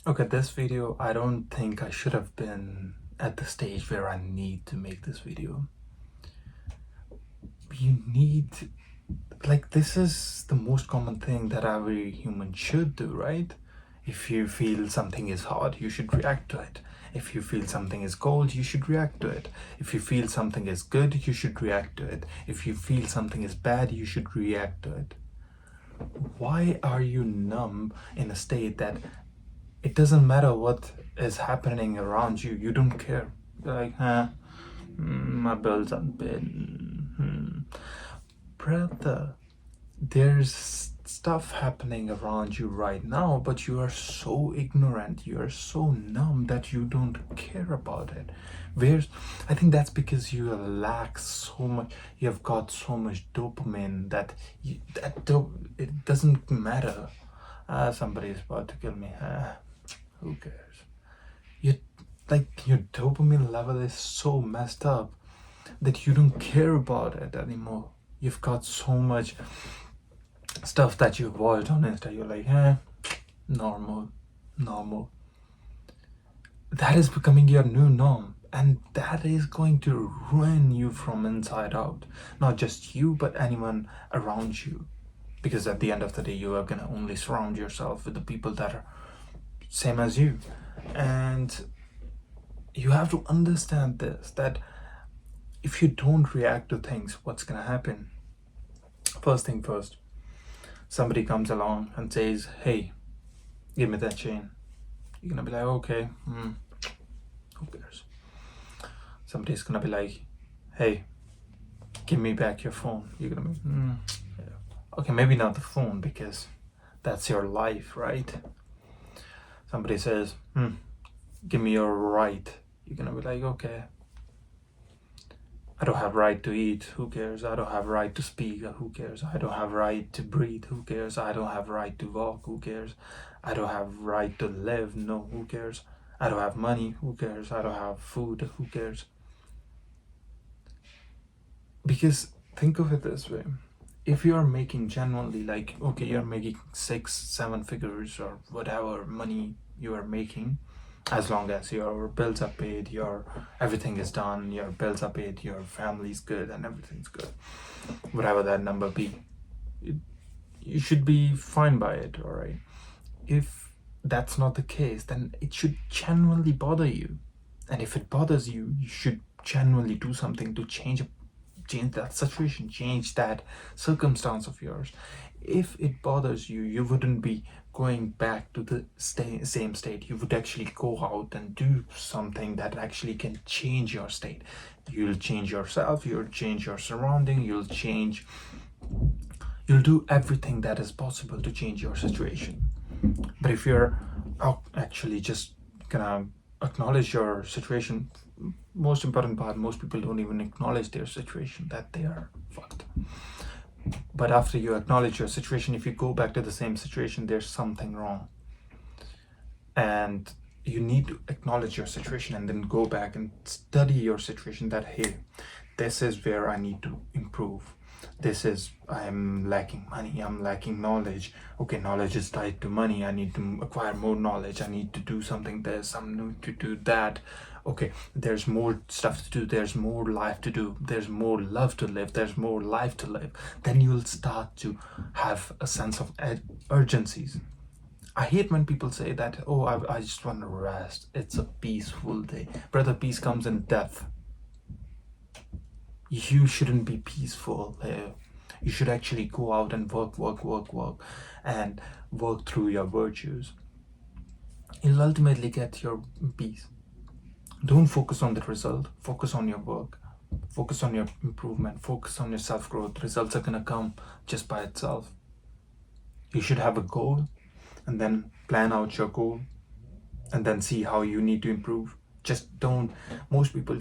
Okay, this video, I don't think I should have been at the stage where I need to make this video. You need, this is the most common thing that every human should do, right? If you feel something is hot, you should react to it. If you feel something is cold, you should react to it. If you feel something is good, you should react to it. If you feel something is bad, you should react to it. Why are you numb in a state that it doesn't matter what is happening around you, you don't care? You're like, my bills unpaid. Brother, there's stuff happening around you right now, but you are so ignorant, you are so numb that you don't care about it. I think that's because you lack so much, you have got so much dopamine that it doesn't matter. Somebody's about to kill me. Who cares? You your dopamine level is so messed up that you don't care about it anymore. You've got so much stuff that you've watched on Insta. You're like, normal. That is becoming your new norm, and that is going to ruin you from inside out. Not just you, but anyone around you. Because at the end of the day, you are gonna only surround yourself with the people that are same as you. And you have to understand this, that if you don't react to things, what's gonna happen? First thing first, somebody comes along and says, hey, give me that chain. You're gonna be like, okay, who cares? Somebody's gonna be like, hey, give me back your phone. You're gonna be, yeah. Okay, maybe not the phone, because that's your life, right? Somebody says, give me your right. You're gonna be like, okay, I don't have right to eat, who cares? I don't have right to speak, who cares? I don't have right to breathe, who cares? I don't have right to walk, who cares? I don't have right to live, no, who cares? I don't have money, who cares? I don't have food, who cares? Because think of it this way, if you are making genuinely, like, okay, you're making 6-7 figures or whatever money you are making, as long as your bills are paid, your everything is done, your bills are paid, your family's good, and everything's good, whatever that number be, you should be fine by it. All right, if that's not the case, then it should genuinely bother you, and if it bothers you, you should genuinely do something to change that situation, change that circumstance of yours. If it bothers you, you wouldn't be going back to the same state. You would actually go out and do something that actually can change your state. You'll change yourself, you'll change your surrounding, you'll do everything that is possible to change your situation. But if you're actually just gonna acknowledge your situation, most important part, most people don't even acknowledge their situation, that they are fucked. But after you acknowledge your situation, if you go back to the same situation, there's something wrong. And you need to acknowledge your situation and then go back and study your situation, that hey, this is where I need to improve. This is, I'm lacking money, I'm lacking knowledge. Okay, knowledge is tied to money. I need to acquire more knowledge. I need to do something this, I need to do that. Okay, there's more stuff to do, there's more life to do, there's more love to live, there's more life to live. Then you'll start to have a sense of urgencies. I hate when people say that, oh, I just want to rest, it's a peaceful day. Brother, peace comes in death. You shouldn't be peaceful. You should actually go out and work, and work through your virtues. You'll ultimately get your peace. Don't focus on the result, focus on your work, focus on your improvement, focus on your self-growth. Results are gonna come just by itself. You should have a goal and then plan out your goal and then see how you need to improve. Just don't, most people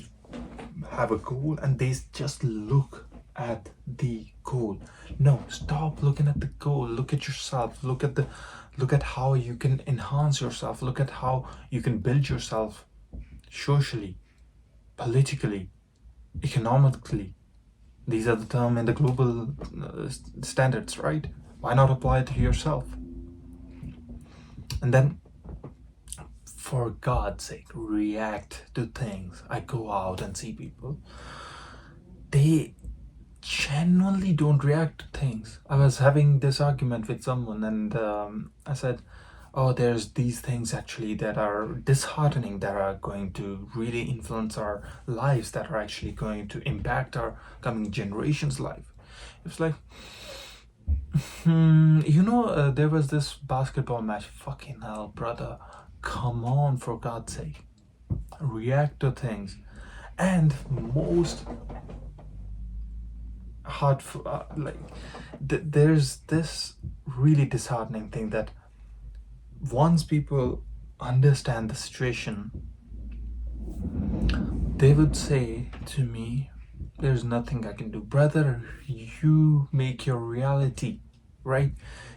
have a goal and they just look at the goal. No, stop looking at the goal. Look at yourself. Look at how you can enhance yourself. Look at how you can build yourself socially, politically, economically. These are the terms in the global standards, right? Why not apply it to yourself? And then for God's sake, react to things. I go out and see people, they genuinely don't react to things. I was having this argument with someone, and I said, oh, there's these things actually that are disheartening, that are going to really influence our lives, that are actually going to impact our coming generations' life. It's like, there was this basketball match. Fucking hell, brother. Come on, for God's sake. React to things. And most hard, there's this really disheartening thing that once people understand the situation, they would say to me, there's nothing I can do. Brother, you make your reality, right?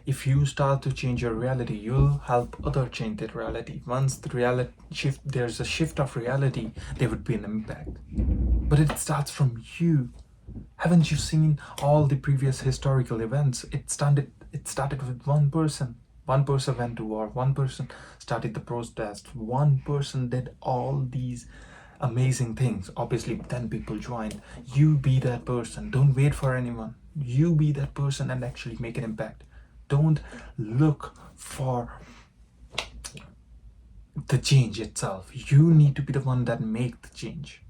If you start to change your reality, you'll help other change their reality. Once the reality shift, there's a shift of reality, there would be an impact. But it starts from you. Haven't you seen all the previous historical events? It started with one person. One person went to war, one person started the protest, one person did all these amazing things. Obviously, 10 people joined. You be that person. Don't wait for anyone. You be that person and actually make an impact. Don't look for the change itself. You need to be the one that make the change.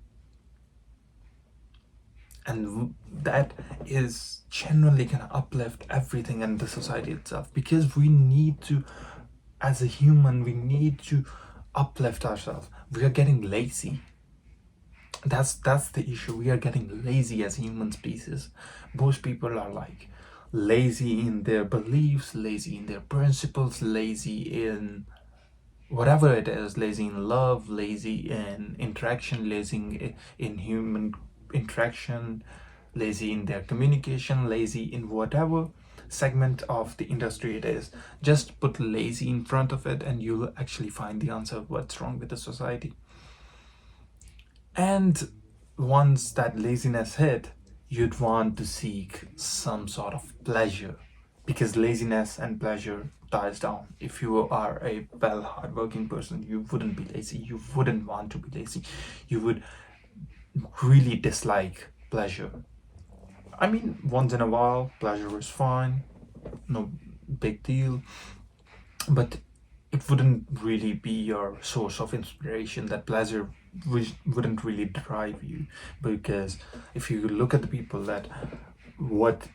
And that is generally going to uplift everything in the society itself, because we need to, as a human, we need to uplift ourselves. We are getting lazy. That's the issue. We are getting lazy as human species. Most people are like lazy in their beliefs, lazy in their principles, lazy in whatever it is, lazy in love, lazy in interaction, lazy in human interaction, lazy in their communication, lazy in whatever segment of the industry it is. Just put lazy in front of it and you'll actually find the answer of what's wrong with the society. And once that laziness hit, you'd want to seek some sort of pleasure, because laziness and pleasure dies down. If you are a well hardworking person, you wouldn't be lazy. You wouldn't want to be lazy. You would really dislike pleasure. I mean, once in a while, pleasure is fine, no big deal, but it wouldn't really be your source of inspiration. That pleasure wouldn't really drive you, because if you look at the people, that what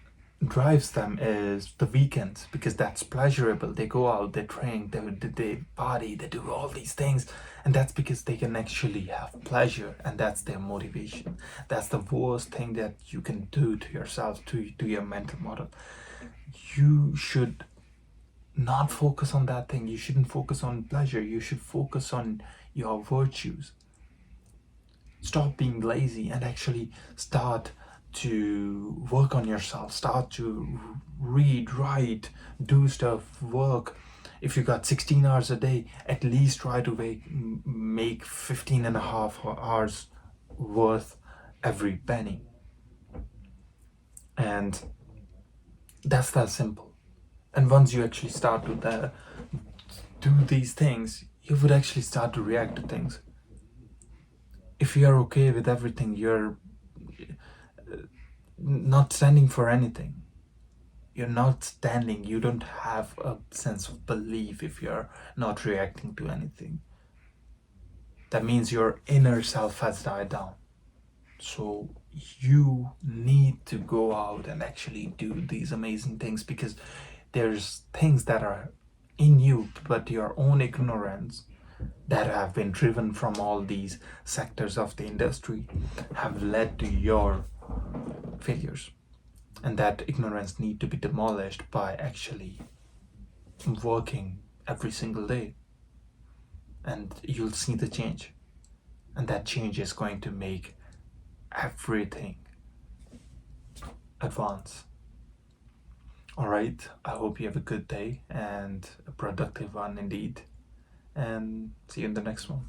drives them is the weekends, because that's pleasurable. They go out, they drink, they party, they do all these things, and that's because they can actually have pleasure, and that's their motivation. That's the worst thing that you can do to yourself, to your mental model. You should not focus on that thing. You shouldn't focus on pleasure. You should focus on your virtues. Stop being lazy and actually start to work on yourself. Start to read, write, do stuff, work. If you got 16 hours a day, at least try to make 15 and a half hours worth every penny. And that's that simple. And once you actually start to do these things, you would actually start to react to things. If you're okay with everything, you're not standing for anything. You're not standing. You don't have a sense of belief if you're not reacting to anything. That means your inner self has died down. So you need to go out and actually do these amazing things, because there's things that are in you, but your own ignorance, that have been driven from all these sectors of the industry, have led to your failures. And that ignorance need to be demolished by actually working every single day. And you'll see the change. And that change is going to make everything advance. All right, I hope you have a good day and a productive one indeed. And see you in the next one.